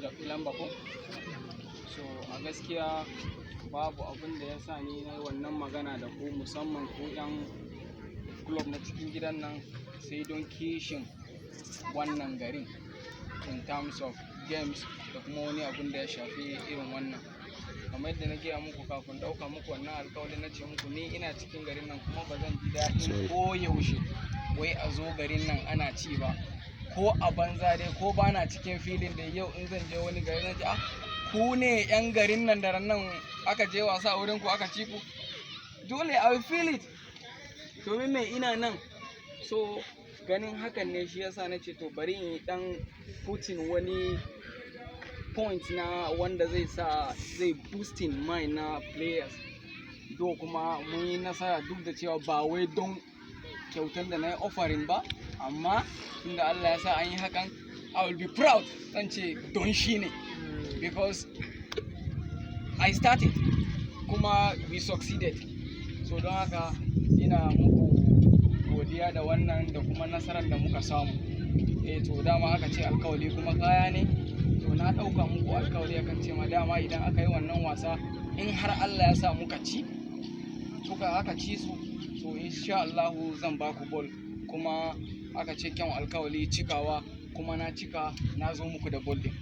zaɓi lamba ko? So a gaskiya babu abin da ya sa ni na yi wannan magana da ku, musamman ku 'yan club na cikin gidan nan, sai don kishin wannan garin in terms of games da kuma wani abin da ya shafi irin wannan. Kamar yadda na gaya muku kafin ɗauka muku wannan alƙawari, na ce muku ni ina cikin garin nan kuma ba zan ji daɗin ko yaushe wai a zo garin nan ana ci ba, ko a banza dai, ko ba na cikin filin da yau in zan je wani gari na ji ku ne 'yan garin nan da nan aka je wasa wurin ku aka ci ku, dole I will feel it domin me ina nan. So ganin hakan ne shi yasa na ce to bari in dan putin wani point na wanda zai boosting mind na players, do kuma mun yi nasara duk da cewa ba wai don kyautar da na yi offering ba, amma tunda Allah ya sa an yi hakan, I will be proud, zan ce don shi ne, because I started kuma we succeeded. So don haka ina muku godiya da wannan da kuma nasarar da muka samu. To dama aka ce alkawari kuma kaya ne, to na ɗauka muku alkawari akan ce ma dama idan aka yi wannan wasa, in har Allah ya sa muka ci aka ci su, to insha Allah zan ba ku ball, kuma aka ce kyan alkawari cikawa, kuma na cika, na zo muku da ball din.